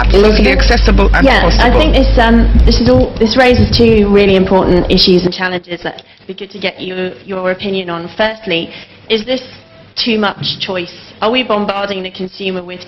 absolutely accessible and possible. I think this raises two really important issues and challenges that it'd be good to get your opinion on. Firstly, is this too much choice? Are we bombarding the consumer with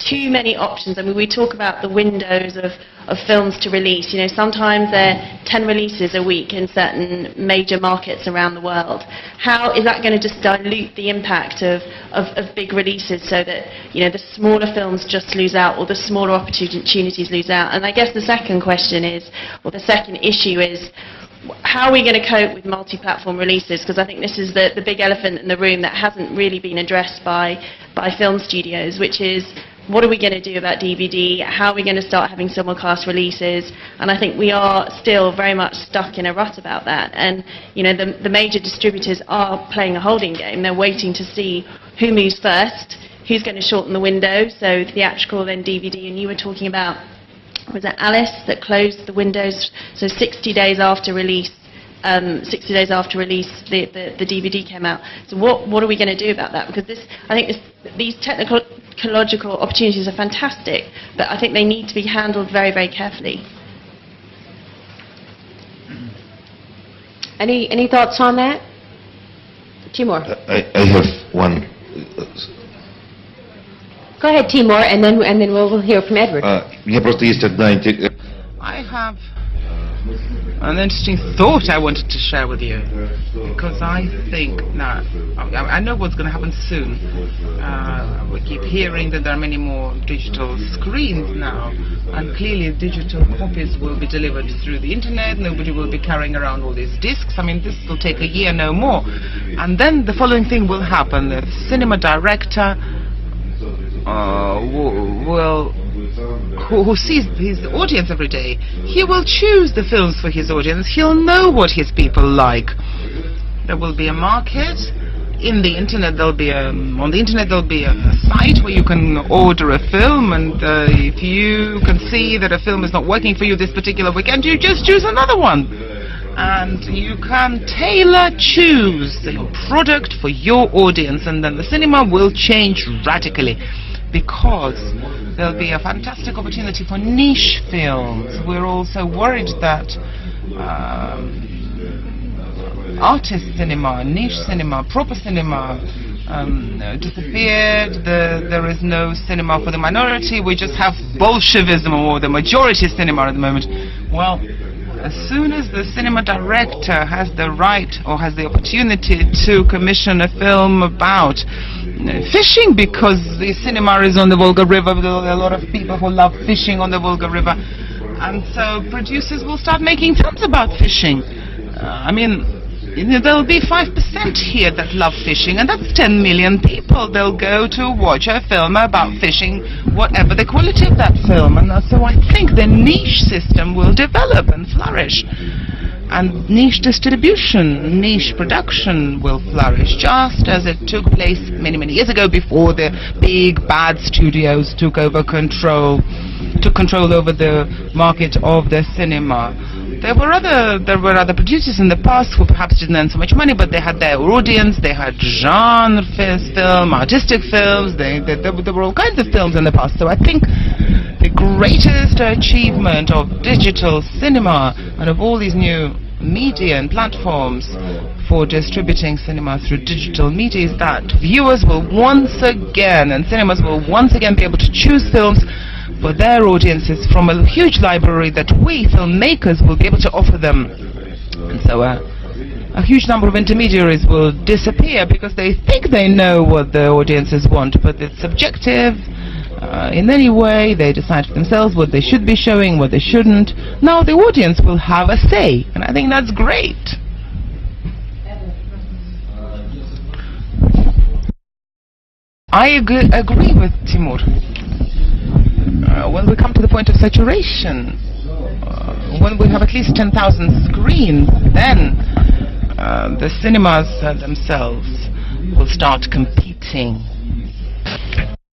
too many options? I mean, we talk about the windows of films to release. You know, sometimes there are 10 releases a week in certain major markets around the world. How is that going to just dilute the impact of big releases so that, you know, the smaller films just lose out, or the smaller opportunities lose out? And I guess the second question is, or the second issue is, how are we going to cope with multi-platform releases? Because I think this is the big elephant in the room that hasn't really been addressed by film studios, which is, what are we going to do about DVD? How are we going to start having simulcast releases? And I think we are still very much stuck in a rut about that. And, you know, the major distributors are playing a holding game. They're waiting to see who moves first, who's going to shorten the window, so theatrical, then DVD. And you were talking about, was it Alice that closed the windows, so 60 days after release, the DVD came out. So what are we going to do about that? Because I think these technological opportunities are fantastic, but I think they need to be handled very, very carefully. Any thoughts on that? Timur. I have one. Go ahead, Timur, and then we'll hear from Edward. I have an interesting thought I wanted to share with you, because I think now, I know what's going to happen soon. We keep hearing that there are many more digital screens now, and clearly digital copies will be delivered through the internet. Nobody will be carrying around all these discs. I mean, this will take a year, no more. And then the following thing will happen. The cinema director who sees his audience every day, he will choose the films for his audience. He'll know what his people like. There will be a market. In the internet, on the internet there'll be a site where you can order a film, and if you can see that a film is not working for you this particular weekend, you just choose another one. And you can choose the product for your audience, and then the cinema will change radically, because there'll be a fantastic opportunity for niche films. We're also worried that artist cinema, niche cinema, proper cinema disappeared. There is no cinema for the minority. We just have Bolshevism, or the majority cinema at the moment. Well, as soon as the cinema director has the right or has the opportunity to commission a film about fishing, because the cinema is on the Volga River, there are a lot of people who love fishing on the Volga River, and so producers will start making films about fishing. I mean, there'll be 5% here that love fishing, and that's 10 million people. They'll go to watch a film about fishing, whatever the quality of that film. And so I think the niche system will develop and flourish. And niche distribution, niche production will flourish, just as it took place many, many years ago, before the big bad studios took control over the market of the cinema. There were other producers in the past who perhaps didn't earn so much money, but they had their audience. They had genre film, artistic films. There were all kinds of films in the past. So I think the greatest achievement of digital cinema and of all these new media and platforms for distributing cinema through digital media is that viewers will once again, and cinemas will once again be able to choose films for their audiences from a huge library that we filmmakers will be able to offer them. And so a huge number of intermediaries will disappear, because they think they know what the audiences want, but it's subjective. In any way, they decide for themselves what they should be showing, what they shouldn't. Now the audience will have a say, and I think that's great. I agree with Timur. When we come to the point of saturation, when we have at least 10,000 screens, then the cinemas themselves will start competing.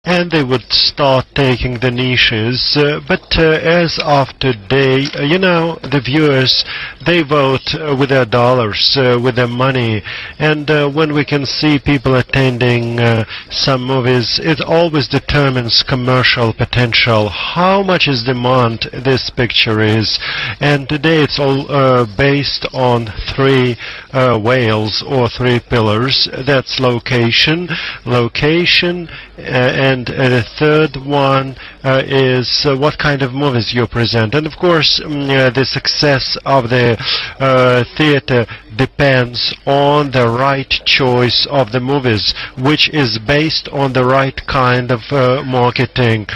and they would start taking the niches. But as of today, the viewers, they vote with their dollars, with their money. And when we can see people attending some movies, it always determines commercial potential. How much is demand this picture is? And today it's all based on three whales or three pillars. That's location, and the third one is what kind of movies you present. And of course, the success of the theater depends on the right choice of the movies, which is based on the right kind of marketing.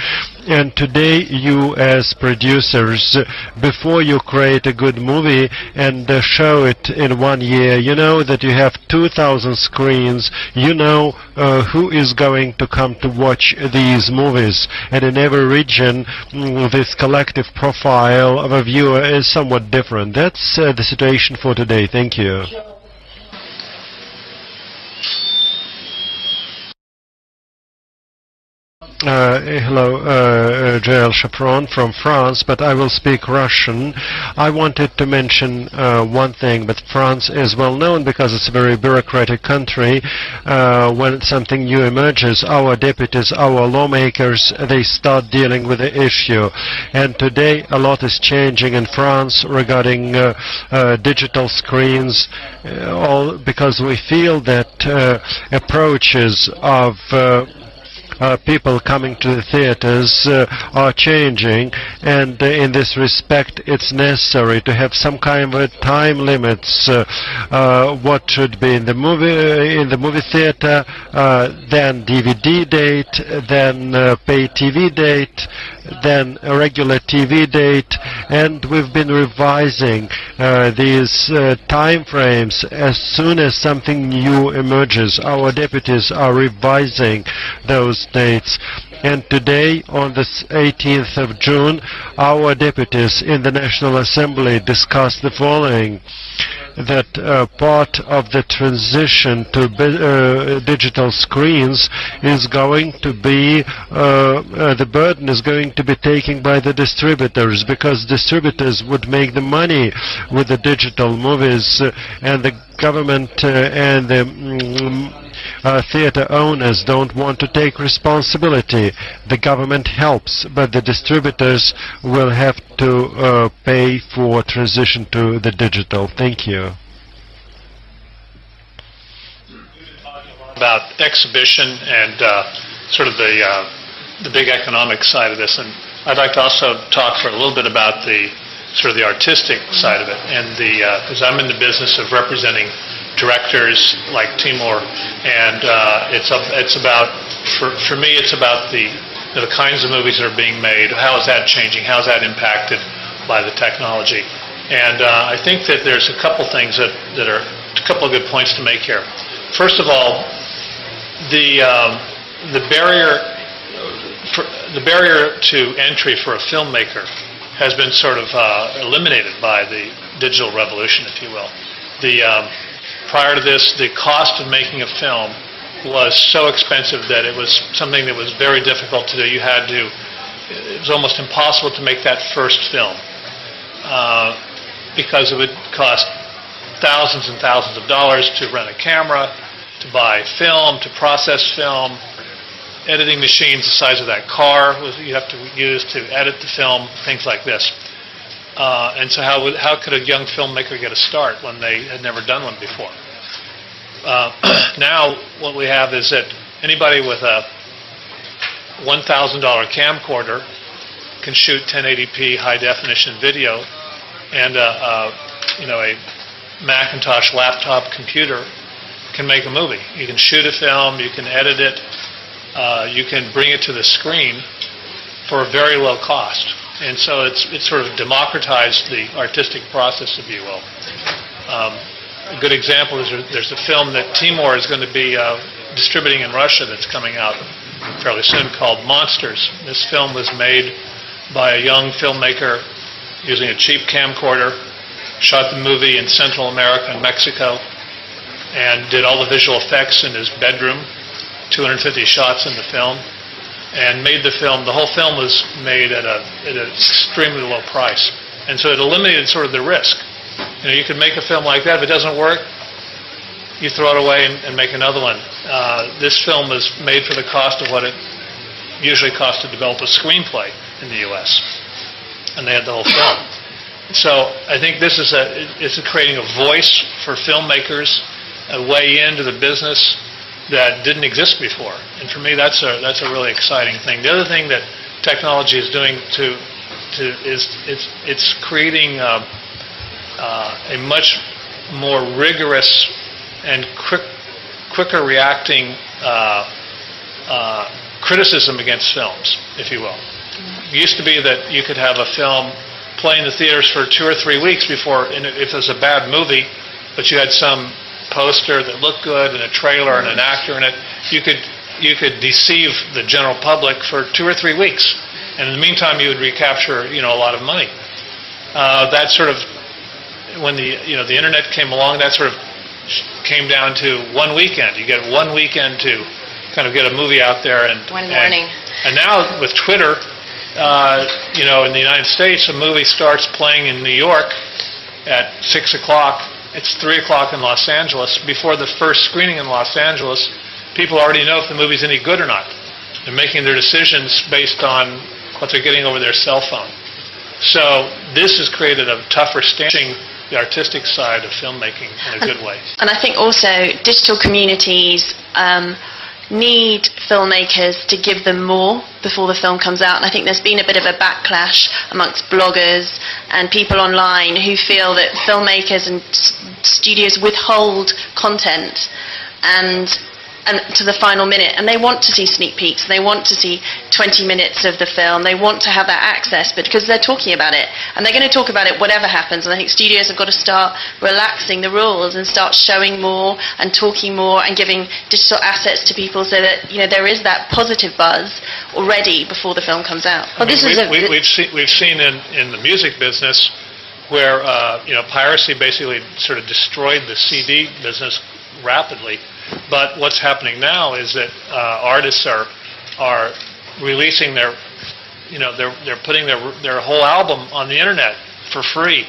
And today, you as producers, before you create a good movie and show it in 1 year, you know that you have 2,000 screens, you know who is going to come to watch these movies. And in every region, this collective profile of a viewer is somewhat different. That's the situation for today. Thank you. Hello, Joel Chapron from France, but I will speak Russian. I wanted to mention one thing, but France is well known because it's a very bureaucratic country. When something new emerges, our deputies, our lawmakers, they start dealing with the issue. And today a lot is changing in France regarding digital screens, all because we feel that approaches of people coming to the theaters are changing, and in this respect it's necessary to have some kind of time limits. What should be in the movie theater, then DVD date, then pay TV date, then a regular TV date, and we've been revising these time frames as soon as something new emerges. Our deputies are revising those dates. And today, on the 18th of June, our deputies in the National Assembly discussed the following: that part of the transition to digital screens is going to be, the burden is going to be taken by the distributors, because distributors would make the money with the digital movies, and the government and the theater owners don't want to take responsibility. The government helps, but the distributors will have to pay for transition to the digital. Thank you. About exhibition and sort of the big economic side of this, and I'd like to also talk for a little bit about the sort of the artistic side of it, and because I'm in the business of representing directors like Timur, and it's about, for me, it's about the kinds of movies that are being made. How is that changing? How is that impacted by the technology? And I think that there's a couple things that are a couple of good points to make here. First of all, the barrier to entry for a filmmaker has been sort of eliminated by the digital revolution, if you will. Prior to this, the cost of making a film was so expensive that it was something that was very difficult to do. It was almost impossible to make that first film because it would cost thousands and thousands of dollars to rent a camera, to buy film, to process film, editing machines the size of that car you have to use to edit the film, things like this. And so how could a young filmmaker get a start when they had never done one before? Now what we have is that anybody with a $1,000 camcorder can shoot 1080p high-definition video, and a Macintosh laptop computer can make a movie. You can shoot a film, you can edit it, you can bring it to the screen for a very low cost. And so it's sort of democratized the artistic process, if you will. A good example is there's a film that Timur is going to be distributing in Russia that's coming out fairly soon called Monsters. This film was made by a young filmmaker using a cheap camcorder, shot the movie in Central America and Mexico, and did all the visual effects in his bedroom, 250 shots in the film. and made the film. The whole film was made at an extremely low price, and so it eliminated sort of the risk. You could make a film like that. If it doesn't work, you throw it away and make another one. This film was made for the cost of what it usually costs to develop a screenplay in the U.S., and they had the whole film. So I think this is it's creating a voice for filmmakers, a way into the business that didn't exist before. And for me, that's a really exciting thing. The other thing that technology is doing is it's creating a much more rigorous and quicker reacting criticism against films, if you will. It used to be that you could have a film play in the theaters for 2 or 3 weeks before, and if it was a bad movie, but you had some poster that looked good and a trailer and an actor in it, you could deceive the general public for 2 or 3 weeks, and in the meantime you would recapture a lot of money. That sort of, when the internet came along, that sort of came down to one weekend. You get one weekend to kind of get a movie out there, and one morning. And now with Twitter, in the United States, a movie starts playing in New York at 6 o'clock. It's 3 o'clock in Los Angeles. Before the first screening in Los Angeles, people already know if the movie's any good or not. They're making their decisions based on what they're getting over their cell phone. So this has created a tougher standing the artistic side of filmmaking in a good way. And I think also digital communities need filmmakers to give them more before the film comes out. And I think there's been a bit of a backlash amongst bloggers and people online who feel that filmmakers and studios withhold content and to the final minute, and they want to see sneak peeks, and they want to see 20 minutes of the film, they want to have that access, but because they're talking about it, and they're going to talk about it whatever happens. And I think studios have got to start relaxing the rules and start showing more and talking more and giving digital assets to people so that there is that positive buzz already before the film comes out. Well, we've seen in the music business where piracy basically sort of destroyed the CD business rapidly. But what's happening now is that artists are releasing they're putting their whole album on the internet for free,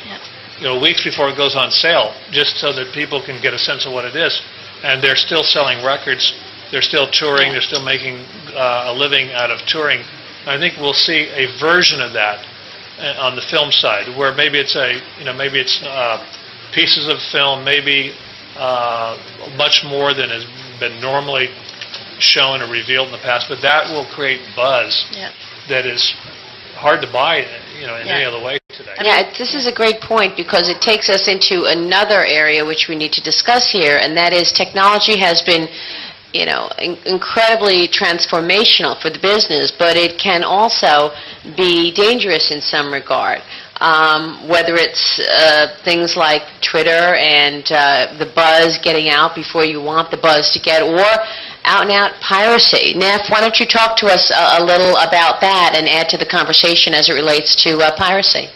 weeks before it goes on sale, just so that people can get a sense of what it is. And they're still selling records, they're still touring, they're still making a living out of touring. And I think we'll see a version of that on the film side, where maybe it's pieces of film, maybe much more than has been normally shown or revealed in the past, but that will create buzz that is hard to buy in any other way today. Yeah, this is a great point, because it takes us into another area which we need to discuss here, and that is technology has been incredibly transformational for the business, but it can also be dangerous in some regard. Whether it's things like Twitter and the buzz getting out before you want the buzz to get, or out-and-out piracy. Neff, why don't you talk to us a little about that and add to the conversation as it relates to piracy?